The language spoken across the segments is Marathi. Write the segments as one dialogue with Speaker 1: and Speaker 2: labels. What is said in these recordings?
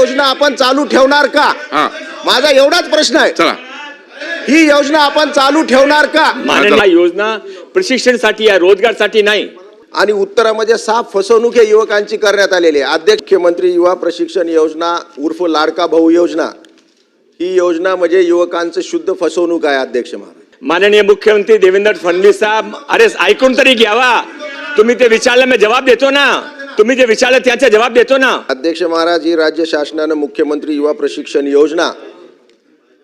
Speaker 1: योजना आपण चालू ठेवणार का? माझा एवढाच प्रश्न आहे.
Speaker 2: चला,
Speaker 1: ही योजना आपण चालू ठेवणार का?
Speaker 3: माननीय योजना प्रशिक्षणासाठी या रोजगारसाठी नाही.
Speaker 1: आणि उत्तरामध्ये साफ फसवणूक या युवकांची करण्यात आलेली आहे. अध्यक्ष मुख्यमंत्री युवा प्रशिक्षण योजना उर्फ लाडका भाऊ योजना, ही योजना म्हणजे युवकांचं शुद्ध फसवणूक आहे. अध्यक्ष महाराज,
Speaker 3: माननीय मुख्यमंत्री देवेंद्र फडणवीस साहेब, अरे ऐकून तरी घ्यावा. तुम्ही ते विचारलं मी जवाब देतो ना. तुम्ही जे विचारलं त्याचा जवाब देतो ना.
Speaker 1: अध्यक्ष महाराज, ही राज्य शासनानं मुख्यमंत्री युवा प्रशिक्षण योजना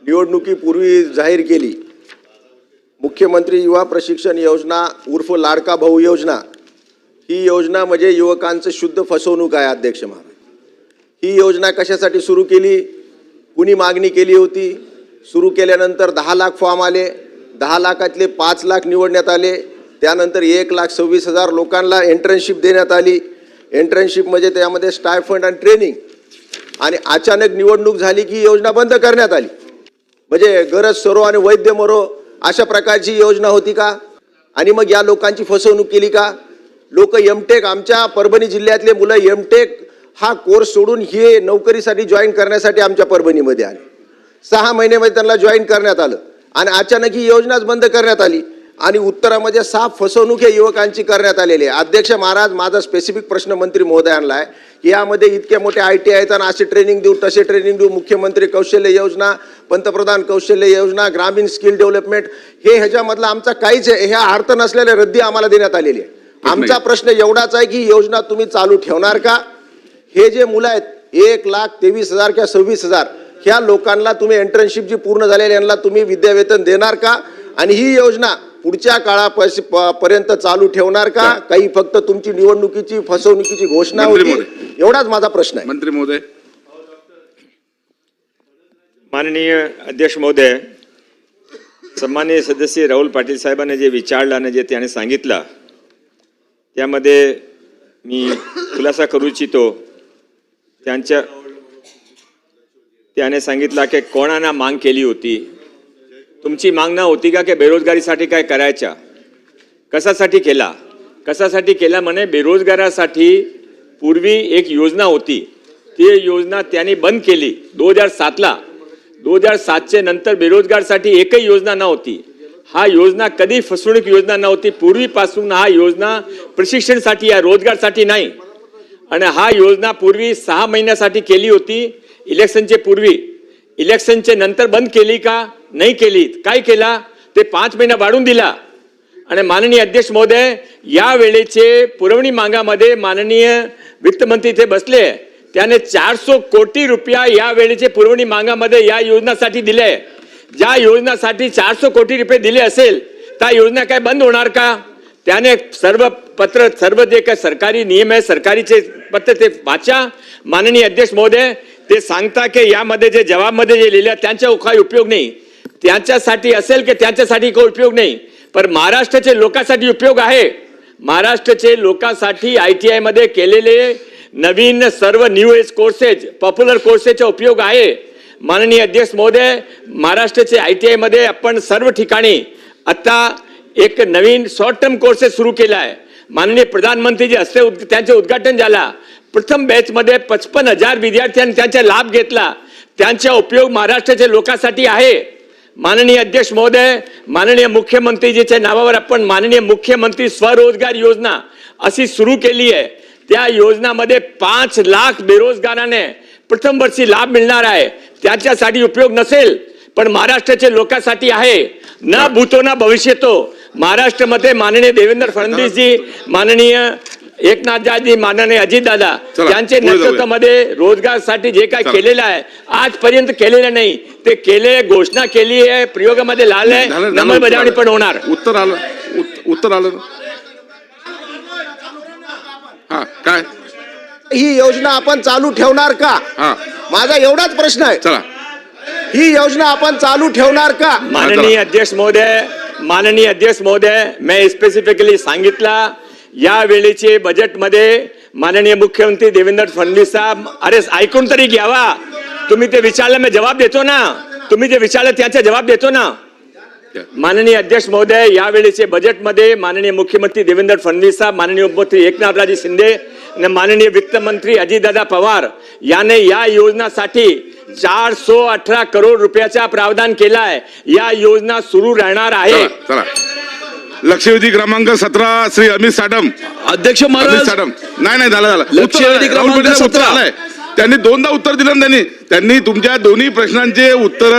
Speaker 1: निवडणुकीपूर्वी जाहीर केली. मुख्यमंत्री युवा प्रशिक्षण योजना उर्फ लाडका भाऊ योजना, ही योजना म्हणजे युवकांचं शुद्ध फसवणूक आहे. अध्यक्ष महाराज, ही योजना कशासाठी सुरू केली? कुणी मागणी केली होती? सुरू केल्यानंतर 10 लाख फॉर्म आले. 10 लाखातले 5 लाख निवडण्यात आले. त्यानंतर 1,26,000 लोकांना एंट्रन्शिप देण्यात आली. एंट्रन्शिप म्हणजे त्यामध्ये स्टायफंड आणि ट्रेनिंग. आणि अचानक निवडणूक झाली की योजना बंद करण्यात आली. म्हणजे गरज सरो आणि वैद्य मरो अशा प्रकारची योजना होती का? आणि मग या लोकांची फसवणूक केली का? लोक एमटेक, आमच्या परभणी जिल्ह्यातले मुलं एमटेक हा कोर्स सोडून हे नोकरीसाठी जॉईन करण्यासाठी आमच्या परभणीमध्ये आले. 6 महिन्यामध्ये त्यांना जॉईन करण्यात आलं आणि अचानक ही योजनाच बंद करण्यात आली. आणि उत्तरामध्ये साफ फसवणूक या युवकांची करण्यात आलेली आहे. अध्यक्ष महाराज, माझा स्पेसिफिक प्रश्न मंत्री महोदयांना आहे की यामध्ये इतके मोठे IT आहेत आणि असे ट्रेनिंग देऊ, तसे ट्रेनिंग देऊ, मुख्यमंत्री कौशल्य योजना, पंतप्रधान कौशल्य योजना, ग्रामीण स्किल डेव्हलपमेंट, हे ह्याच्यामधला आमचा काहीच ह्या अर्थ नसलेल्या रद्दी आम्हाला देण्यात आलेली आहे. आमचा प्रश्न एवढाच आहे की योजना तुम्ही चालू ठेवणार का? हे जे मुलं आहेत 1,23,000 किंवा 26,000 ह्या लोकांना तुम्ही एंट्रन्शिप जी पूर्ण झालेली यांना तुम्ही विद्यावेतन देणार का? आणि ही योजना पुढच्या काळापर्यंत चालू ठेवणार का? काही फक्त तुमची निवडणुकीची फसवणुकीची घोषणा होती? एवढाच माझा प्रश्न आहे.
Speaker 2: मंत्री महोदय.
Speaker 3: माननीय अध्यक्ष महोदय, सन्माननीय सदस्य राहुल पाटील साहेबांनी जे विचारलं आणि जे त्याने सांगितलं त्यामध्ये मी खुलासा करू इच्छितो. त्याने सांगितलं की कोणाला मांग केली होती. तुमची मागणं होती का की बेरोजगारीसाठी काय करायच्या? कशासाठी केला? कशासाठी केला म्हणे बेरोजगारासाठी पूर्वी एक योजना होती, ती योजना त्यांनी बंद केली 2007ला. 2007चे नंतर बेरोजगारसाठी एकही योजना नव्हती. हा योजना कधी फसवणूक योजना नव्हती. पूर्वीपासून हा योजना प्रशिक्षणासाठी या रोजगारसाठी नाही. आणि हा योजना पूर्वी 6 महिन्यासाठी केली होती इलेक्शनचे पूर्वी. इलेक्शनचे नंतर बंद केली का? नाही केली. काय केला? ते 5 महिना वाढून दिला. आणि माननीय अध्यक्ष महोदय, या वेळेचे पुरवणी मागामध्ये माननीय वित्तमंत्री इथे बसले, त्याने 400 कोटी रुपया या वेळेचे पुरवणी मागामध्ये या योजनासाठी दिले. ज्या योजनासाठी 400 कोटी रुपये दिले असेल त्या योजना काय बंद होणार का? त्याने सर्व जे काय सरकारी नियम आहे, सरकारीचे पत्र ते वाचा. माननीय अध्यक्ष महोदय, ते सांगता की यामध्ये जे जबाबमध्ये जे लिहिलं त्यांचा काही उपयोग नाही. त्यांच्यासाठी असेल की त्यांच्यासाठी काही उपयोग नाही, पण महाराष्ट्राचे लोकांसाठी उपयोग आहे. महाराष्ट्राचे लोकांसाठी ITI मध्ये केलेले नवीन सर्व न्यू एज कोर्सेस, पॉप्युलर कोर्सेसचा उपयोग आहे. माननीय अध्यक्ष महोदय, महाराष्ट्राचे ITI मध्ये आपण सर्व ठिकाणी आता एक नवीन शॉर्ट टर्म कोर्सेस सुरू केला आहे. माननीय प्रधानमंत्रीजी हस्ते त्यांचे उद्घाटन झाला. प्रथम बॅच मध्ये 55,000 विद्यार्थ्यांनी त्यांचा लाभ घेतला. त्यांचा उपयोग महाराष्ट्राच्या लोकांसाठी आहे. माननीय अध्यक्ष महोदय, माननीय मुख्यमंत्रीजीच्या नावावर आपण माननीय मुख्यमंत्री स्वरोजगार योजना अशी सुरू केली आहे. त्या योजनामध्ये 5 लाख बेरोजगारांना प्रथम वर्षी लाभ मिळणार आहे. त्याच्यासाठी उपयोग नसेल, पण महाराष्ट्राच्या लोकांसाठी आहे. न भूतो ना भविष्यतो. महाराष्ट्रामध्ये माननीय देवेंद्र फडणवीसजी, माननीय एकनाथजी, माननीय अजितदादा त्यांच्या नेतृत्वामध्ये रोजगारसाठी जे काय केलेलं आहे आजपर्यंत केलेलं नाही. ते केले, घोषणा केली आहे, प्रयोगामध्ये लावलंय, अंमलबजावणी पण होणार.
Speaker 2: उत्तर आलं. हा, काय?
Speaker 1: ही योजना आपण चालू ठेवणार का? माझा एवढाच प्रश्न आहे.
Speaker 2: चला,
Speaker 1: ही योजना आपण चालू ठेवणार का?
Speaker 3: माननीय अध्यक्ष महोदय, मैं स्पेसिफिकली सांगितलं या वेळेचे बजेटमध्ये माननीय मुख्यमंत्री देवेंद्र फडणवीस साहेब, अरे ऐकून तरी घ्यावा. तुम्ही ते विचारलं मी जवाब देतो ना. तुम्ही जे विचारलं त्याचा जवाब देतो ना. माननीय अध्यक्ष महोदय, यावेळेचे बजेटमध्ये माननीय मुख्यमंत्री देवेंद्र फडणवीस साहेब, माननीय उपमुख्यमंत्री एकनाथराजे शिंदे आणि माननीय वित्तमंत्री अजितदादा पवार याने या योजनासाठी 418 करोड रुपयाचा प्रावधान केलाय. या योजना सुरू राहणार आहे.
Speaker 2: चला लक्षवेधी क्रमांक 17 श्री अमित साटम.
Speaker 4: अध्यक्ष
Speaker 2: अमित
Speaker 4: महाराज,
Speaker 2: साटम नाही झालं
Speaker 4: लक्षवेधी क्रमांक 17.
Speaker 2: त्यांनी दोनदा उत्तर दिलं. त्यांनी तुमच्या दोन्ही प्रश्नांचे उत्तर